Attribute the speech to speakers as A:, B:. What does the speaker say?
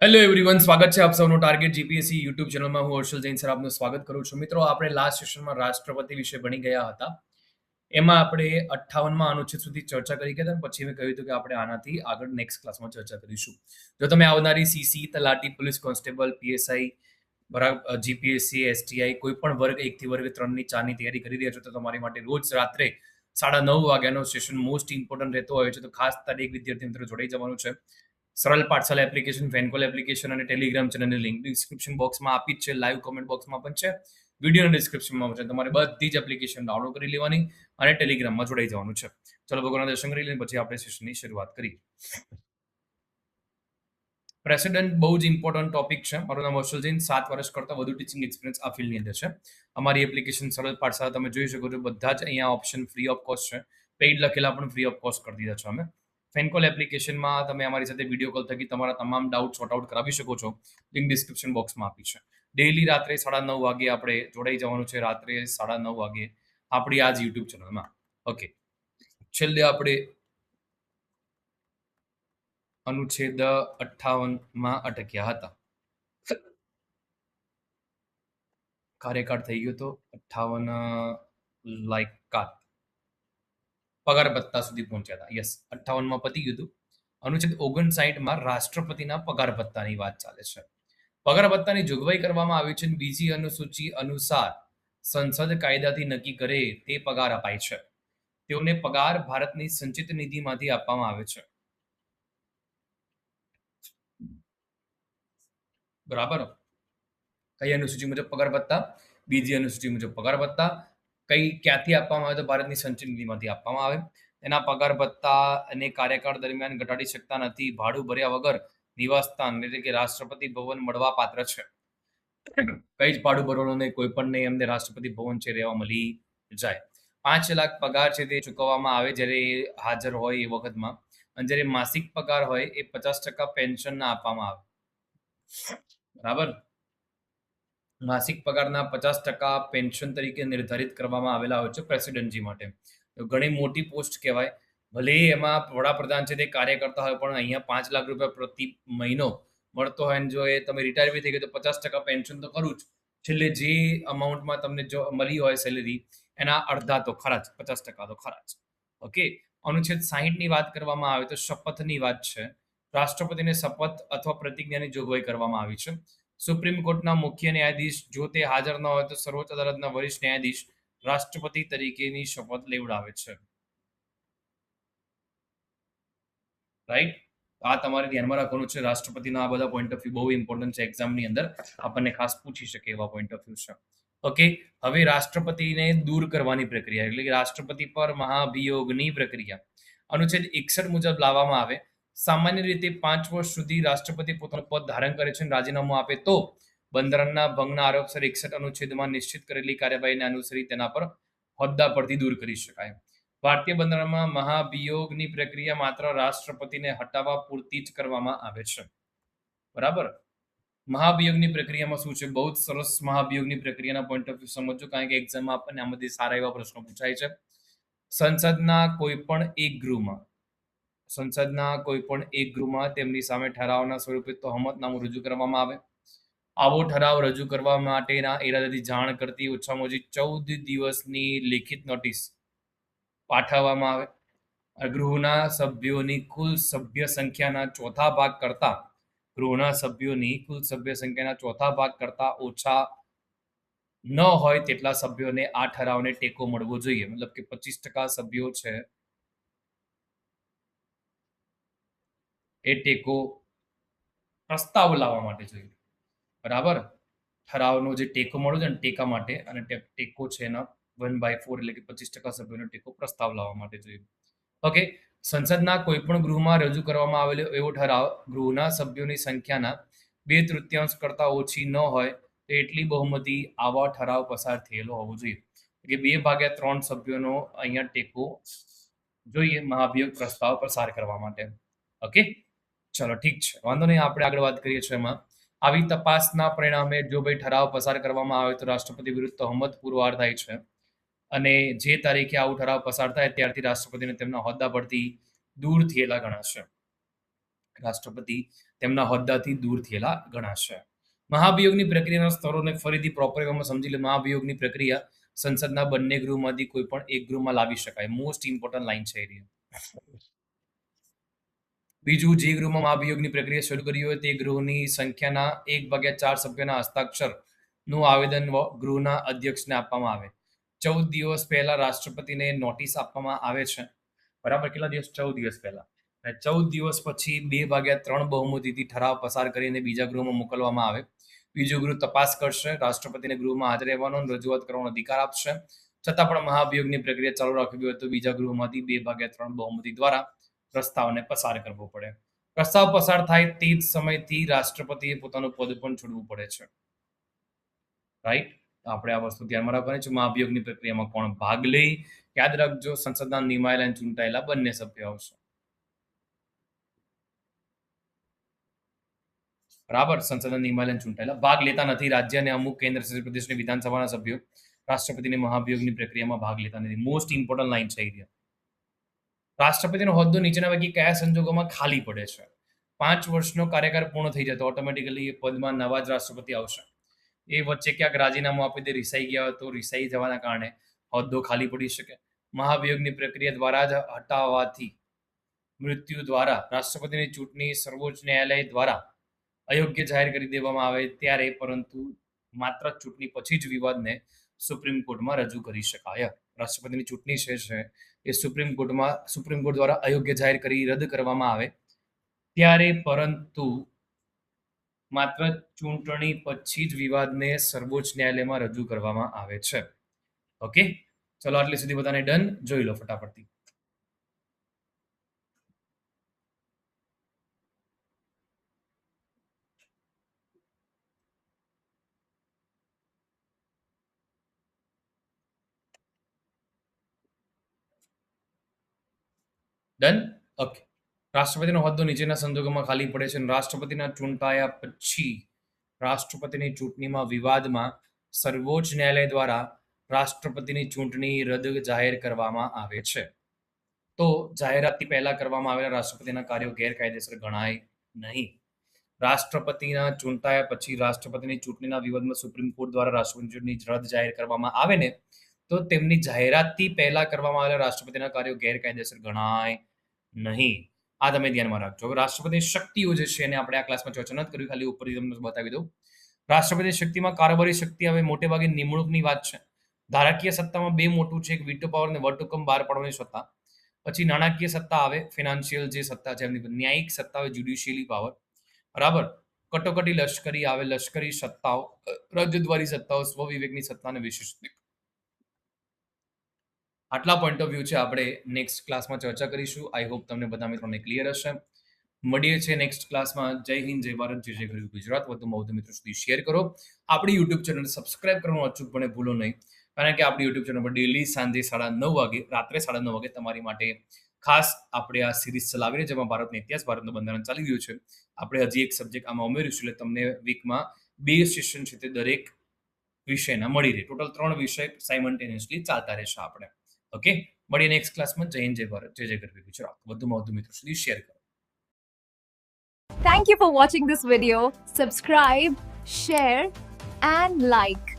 A: Hello everyone, સ્વાગત છે આપ સૌનું ટાર્ગેટ જીપીએસસી યુટ્યુબ ચેનલમાં. હું હર્ષલ જૈન સર આપનું સ્વાગત કરું છું. મિત્રો, આપણે લાસ્ટ સેશનમાં રાષ્ટ્રપતિ વિશે ભણી ગયા હતા. એમાં આપણે 58માં અનુચ્છેદ સુધી ચર્ચા કરી ગયા હતા. પછી મેં કહ્યું હતું કે આપણે આનાથી આગળ નેક્સ્ટ ક્લાસમાં ચર્ચા કરીશું. જો તમે આવનારી સીસી, તલાટી, પોલીસ કોન્સ્ટેબલ, પીએસઆઈ, બરાબર, જીપીએસસી, એસટીઆઈ, કોઈ પણ વર્ગ 1 થી વર્ગ 3 ની 4 ની તૈયારી કરી રહ્યા છો, તો તમારી માટે રોજ રાત્રે 9:30 વાગ્યાનો સેશન મોસ્ટ ઇમ્પોર્ટન્ટ રહેતો હોય છે. તો ખાસ તારીખ વિદ્યાર્થી મિત્રો જોડાઈ જવાનું છે. સરળ પાઠશાલા એપ્લિકેશન, ફેનકોલ એપ્લિકેશન અને ટેલિગ્રામ ચેનલની લિંક ડિસ્ક્રિપ્શન બોક્સમાં આપી જ છે. લાઈવ કોમેન્ટ બોક્સમાં પણ છે, વિડીયોના ડિસ્ક્રિપ્શનમાં પણ છે. તમારે બધી જ એપ્લિકેશન ડાઉનલોડ કરી લેવાની અને ટેલિગ્રામમાં જોડાઈ જવાનું છે. ચલો ભગવાનના દર્શન કરી લઈને પછી આપણે સેશનની શરૂઆત કરીએ. પ્રેસિડેન્ટ બહુ જ ઇમ્પોર્ટન્ટ ટોપિક છે. મારું નામ હર્ષલ જૈન, 7 વર્ષ કરતાં વધુ ટીચિંગ એક્સપિરિયન્સ આ ફિલ્ડની અંદર છે. અમારી એપ્લિકેશન સરળ પાઠશાળા તમે જોઈ શકો છો. બધા જ અહીંયા ઓપ્શન ફ્રી ઓફ કોસ્ટ છે. પેઇડ લખેલા પણ ફ્રી ઓફ કોસ્ટ કરી દીધા છે અમે. ફેનકોલ એપ્લિકેશનમાં તમે અમારી સાથે વિડીયો કોલ થકી તમારા તમામ ડાઉટ સોર્ટ આઉટ કરાવી શકો છો. લિંક ડિસ્ક્રિપ્શન બોક્સમાં આપી છે. ડેઈલી રાત્રે 9:30 વાગે આપણે જોડાઈ જવાનું છે. રાત્રે 9:30 વાગે આપણી આ જ યુટ્યુબ ચેનલમાં. ઓકે, છેલ્લે આપણે અનુચ્છેદ 58માં અટક્યા હતા. કાર્યકાળ થઈ ગયો તો 58 લાયકાત પગાર ભત્તા સુધી પહોંચ્યા હતા. યસ, 58માં પતી ગયું હતું. અનુચ્છેદ 59માં રાષ્ટ્રપતિના પગાર ભત્તાની વાત ચાલે છે. પગાર ભત્તાની જોગવાઈ કરવામાં આવી છે. બીજી અનુસૂચિ અનુસાર સંસદ કાયદાથી નક્કી કરે તે પગાર અપાય છે. તેઓને પગાર ભારતની સંચિત નિધિમાંથી આપવામાં આવે છે. બરાબર. કઈ અનુસૂચિ મુજબ પગાર ભત્તા? બીજી અનુસૂચિ મુજબ પગાર ભત્તા ક્યાંથી આપવામાં આવે? તો ભારતની સંચિત નિધિમાંથી આપવામાં આવે. એના પગાર ભત્તા અને કાર્યકાળ દરમિયાન ઘટાડી શકતા નથી. ભાડું ભર્યા વગર નિવાસસ્થાન એટલે કે રાષ્ટ્રપતિ ભવન મળવા પાત્ર છે. કઈ જ ભાડું ભરવાનું નહીં, કોઈ પણ નહીં, એમને રાષ્ટ્રપતિ ભવન છે રહેવા મળી જાય. 5 લાખ પગાર છે તે ચૂકવવામાં આવે જ્યારે હાજર હોય એ વખતમાં. અને જ્યારે માસિક પગાર હોય એ 50% પેન્શનના આપવામાં આવે. બરાબર. માસિક પગારના 50% પેન્શન તરીકે નિર્ધારિત કરવામાં આવેલા હોય છે પ્રેસિડેન્ટજી માટે. તો ઘણી મોટી પોસ્ટ કહેવાય. ભલે એમાં વડાપ્રધાન છે તે કાર્ય કરતા હોય, પણ અહીંયા 5 લાખ રૂપિયા પ્રતિ મહિનો મળતો હોય અને જો એ તમે રિટાયર બી થઈ ગયો તો 50% પેન્શન તો ખરું જ. છેલ્લે જે અમાઉન્ટમાં તમને જો મળી હોય સેલેરી, એના અડધા તો ખરા જ, 50% તો ખરા જ. ઓકે, અનુચ્છેદ 60ની વાત કરવામાં આવે તો શપથની વાત છે. રાષ્ટ્રપતિને શપથ અથવા પ્રતિજ્ઞાની જોગવાઈ કરવામાં આવી છે. સુપ્રીમ કોર્ટના મુખ્ય ન્યાયાધીશ જો તે હાજર ન હોય તો સર્વોચ્ચ અદાલતના વરિષ્ઠ ન્યાયાધીશ રાષ્ટ્રપતિ તરીકેની શપથ લેવડાવે છે. રાઈટ, આ તમારે ધ્યાનમાં રાખવાનું છે. રાષ્ટ્રપતિના આ બધા પોઈન્ટ ઓફ વ્યૂ બહુ ઇમ્પોર્ટન્ટ છે. એક્ઝામની અંદર આપણને ખાસ પૂછી શકે એવા પોઈન્ટ ઓફ વ્યૂ છે. ઓકે, હવે રાષ્ટ્રપતિને દૂર કરવાની પ્રક્રિયા એટલે કે રાષ્ટ્રપતિ પર મહાભિયોગની પ્રક્રિયા અનુચ્છેદ 61 મુજબ લાવવામાં આવે. સામાન્ય રીતે 5 વર્ષ સુધી રાષ્ટ્રપતિ પોતાનું પદ ધારણ કરે છે અને રાજીનામું આપે તો બંધારણના ભંગના આરોપસર 61 અનુચ્છેદમાં નિશ્ચિત કરેલી કાર્યવાહીને અનુસરી તેના પર હોદ્દા પરથી દૂર કરી શકાય. ભારતીય બંધારણમાં મહાભિયોગની પ્રક્રિયા માત્ર રાષ્ટ્રપતિને હટાવવા પૂરતી જ કરવામાં આવે છે. બરાબર. મહાભિયોગની પ્રક્રિયામાં શું છે? બહુ જ સરસ મહાભિયોગની પ્રક્રિયાના પોઈન્ટ ઓફ વ્યૂ સમજો, કારણ કે એક્ઝામમાં આપણને આમાંથી સારા એવા પ્રશ્નો પૂછાય છે. સંસદના કોઈ પણ એક ગૃહમાં તેમની સામે ઠરાવના સ્વરૂપે તહોમતનામું રજૂ કરવામાં આવે. આવો ઠરાવ રજૂ કરવા માટેના ઇરાદાથી જાણ કરતી ઓછામાં ઓછી 14 દિવસની લેખિત નોટિસ પાઠવવામાં આવે. ગૃહના સભ્યોની કુલ સભ્ય સંખ્યાના ચોથા ભાગ કરતા ઓછા ન હોય તેટલા સભ્યોને આ ઠરાવને ટેકો મળવો જોઈએ. મતલબ કે 25% સભ્યો છે એ ટેકો પ્રસ્તાવ લાવવા માટે જોઈએ. બરાબર. ઠરાવનો જે ટેકો મળ્યો છે ને ટેકા માટે, અને ટેકો છે એના 1/4 એટલે કે 25% સભ્યોનો ટેકો પ્રસ્તાવ લાવવા માટે જોઈએ. ઓકે, સંસદના કોઈ પણ ગૃહમાં રજૂ કરવામાં આવેલો એવો ઠરાવ ગૃહના સભ્યોની સંખ્યાના 2/3 કરતા ઓછી ન હોય તો એટલી બહુમતી આવા ઠરાવ પસાર થયેલો હોવો જોઈએ. કે 2/3 સભ્યોનો અહીંયા ટેકો જોઈએ મહાભિયોગ પ્રસ્તાવ પસાર કરવા માટે. ઓકે, ચલો ઠીક છે, વાંધો નહીં. આપણે આગળ વાત કરીએ છીએ. એમાં આવી તપાસના પરિણામે જો ભાઈ ઠરાવ પસાર કરવામાં આવે તો રાષ્ટ્રપતિ વિરુદ્ધ તહોમત પુરવાર થાય છે અને જે તારીખે આવું ઠરાવ પસાર થાય ત્યારથી રાષ્ટ્રપતિને તેમના હોદ્દા પરથી દૂર થયેલા ગણાશે. રાષ્ટ્રપતિ તેમના હોદ્દાથી દૂર થયેલા ગણાશે. મહાભિયોગની પ્રક્રિયાના સ્તરોને ફરીથી પ્રોપર એવામાં સમજી લે. મહાભિયોગની પ્રક્રિયા સંસદના બંને ગૃહમાંથી કોઈ પણ એક ગૃહમાં લાવી શકાય. મોસ્ટ ઇમ્પોર્ટન્ટ લાઈન છે એ. બીજું, જે ગૃહમાં મહાભિયોગની પ્રક્રિયા શરૂ કરી હોય તે ગૃહની સંખ્યાના 1/4 સભ્યોના હસ્તાક્ષરનું આવેદન ગૃહના અધ્યક્ષને આપવામાં આવે. 14 દિવસ પહેલા રાષ્ટ્રપતિને નોટિસ આપવામાં આવે છે. બરાબર, કેટલા દિવસ? 14 દિવસ પહેલા. અને 14 દિવસ પછી 2/3 બહુમતીથી ઠરાવ પસાર કરીને બીજા ગૃહમાં મોકલવામાં આવે. બીજું ગૃહ તપાસ કરશે, રાષ્ટ્રપતિને ગૃહમાં હાજર રહેવાનો અને રજૂઆત કરવાનો અધિકાર આપશે. છતાં પણ મહાભિયોગની પ્રક્રિયા ચાલુ રાખવી હોય તો બીજા ગૃહમાંથી 2/3 બહુમતી દ્વારા પ્રસ્તાવને પસાર કરવો પડે. પ્રસ્તાવ પસાર થાય તે જ સમયથી રાષ્ટ્રપતિએ પોતાનું પદ પણ છોડવું પડે છે. રાઈટ? આપણે આ વસ્તુ ધ્યાનમાં રાખવાની છે. મહાભિયોગની પ્રક્રિયામાં કોણ ભાગ લે? યાદ રાખજો, સંસદના નિમાયેલા અને ચૂંટાયેલા બંને સભ્યો આવશે. બરાબર, સંસદના નિમાયેલા અને ચૂંટાયેલા ભાગ લેતા નથી. રાજ્ય અને અમુક કેન્દ્ર શાસિત પ્રદેશની વિધાનસભાના સભ્યો રાષ્ટ્રપતિની મહાભિયોગની પ્રક્રિયામાં ભાગ લેતા નથી. મોસ્ટ ઇમ્પોર્ટન્ટ લાઈન છે. રાષ્ટ્રપતિનો હોદ્દો નીચેના પૈકી કયા સંજોગોમાં ખાલી પડે છે? 5 વર્ષનો કાર્યકાળ પૂર્ણ થઈ જાય તો ઓટોમેટિકલી એ પદમાં નવા જ રાષ્ટ્રપતિ આવશે. એ વચ્ચે ક્યાંક રાજીનામું આપી દે, રિસાઈ ગયા હોય તો રિસાઈ જવાના કારણે હોદ્દો ખાલી પડી શકે. મહાભિયોગની પ્રક્રિયા દ્વારા જ હટાવવાથી મૃત્યુ દ્વારા રાષ્ટ્રપતિની ચૂંટણી સર્વોચ્ચ ન્યાયાલય દ્વારા અયોગ્ય જાહેર કરી દેવામાં આવે ત્યારે, પરંતુ માત્ર ચૂંટણી પછી જ વિવાદને સુપ્રીમ કોર્ટમાં રજૂ કરી શકાય. રાષ્ટ્રપતિની ચૂંટણી છે એ સુપ્રીમ કોર્ટ દ્વારા અયોગ્ય જાહેર કરી રદ કરવામાં આવે ત્યારે, પરંતુ માત્ર ચૂંટણી પછી જ વિવાદને સર્વોચ્ચ ન્યાયાલયમાં રજૂ કરવામાં આવે છે. ઓકે, ચલો આટલી સુધી બધાને ડન. જોઈ લો ફટાફટથી. ડન. ઓકે, રાષ્ટ્રપતિનો હોદ્દો નીચેના સંજોગોમાં ખાલી પડે છે. રાષ્ટ્રપતિના ચૂંટાયા પછી રાષ્ટ્રપતિની ચૂંટણીમાં વિવાદમાં સર્વોચ્ચ ન્યાયાલય દ્વારા રાષ્ટ્રપતિની ચૂંટણી રદ જાહેર કરવામાં આવે છે. તો જાહેરાતથી પહેલા કરવામાં આવેલા રાષ્ટ્રપતિના કાર્યો ગેરકાયદેસર ગણાય નહીં. રાષ્ટ્રપતિના ચૂંટાયા પછી રાષ્ટ્રપતિની ચૂંટણીના વિવાદમાં સુપ્રીમ કોર્ટ દ્વારા રાષ્ટ્રપતિની ચૂંટણી રદ જાહેર કરવામાં આવે ને, તો તેમની જાહેરાતથી પહેલા કરવામાં આવેલા રાષ્ટ્રપતિના કાર્યો ગેરકાયદેસર ગણાય નહીં. આ તમે ધ્યાનમાં રાખજો. રાષ્ટ્રપતિની શક્તિઓ જે છે એને આપણે આ ક્લાસમાં ચર્ચા નથી કરી, ખાલી ઉપરથી તમને બતાવી દઉં. રાષ્ટ્રપતિ શક્તિમાં કારોબારી શક્તિ આવે, મોટે ભાગે નિમણૂકની વાત છે. ધારાકીય સત્તામાં 2 મોટું છે, એક વીટો પાવર અને વટહુકમ બહાર પાડવાની સત્તા. પછી નાણાકીય સત્તા આવે, ફિનાન્શિયલ જે સત્તા છે એમની. ન્યાયિક સત્તા આવે, જ્યુડિશિયલી પાવર. બરાબર. કટોકટી લશ્કરી આવે, લશ્કરી સત્તાઓ, રાજદ્વારી સત્તાઓ, સ્વવિવેકની સત્તા અને વિશેષ. આટલા પોઈન્ટ ઓફ વ્યૂ છે, આપણે નેક્સ્ટ ક્લાસમાં ચર્ચા કરીશું. આઈ હોપ તમને બધા મિત્રોને ક્લિયર હશે. મળીએ છીએ નેક્સ્ટ ક્લાસમાં. જય હિન્દ, જય ભારત, જય જય ગરવી ગુજરાત. વધુમાં વધુ મિત્રો સુધી શેર કરો. આપણી યુટ્યુબ ચેનલ સબસ્ક્રાઇબ કરવાનું અચૂકપણે ભૂલો નહીં, કારણ કે આપણી યુટ્યુબ ચેનલ પર ડેલી સાંજે 9:30 વાગે, રાત્રે 9:30 વાગે તમારી માટે ખાસ આપણે આ સિરીઝ ચલાવી રહી, જેમાં ભારતનો ઇતિહાસ, ભારતનું બંધારણ ચાલી રહ્યું છે. આપણે હજી એક સબ્જેક્ટ આમાં ઉમેર્યું છે, એટલે તમને વીકમાં 2 સેશન છે તે દરેક વિષયના મળી રહે. ટોટલ 3 વિષય સાયમલ્ટેનિયસલી ચાલતા રહેશે આપણે. ઓકે, મળીએ નેક્સ્ટ ક્લાસમાં. જય હિન્દ, જય ભારત, જય જય ગરવી ગુજરાત. વધુમાં વધુ મિત્રો સુધી શેર કરો.
B: Thank you for watching this video. Subscribe, share and like.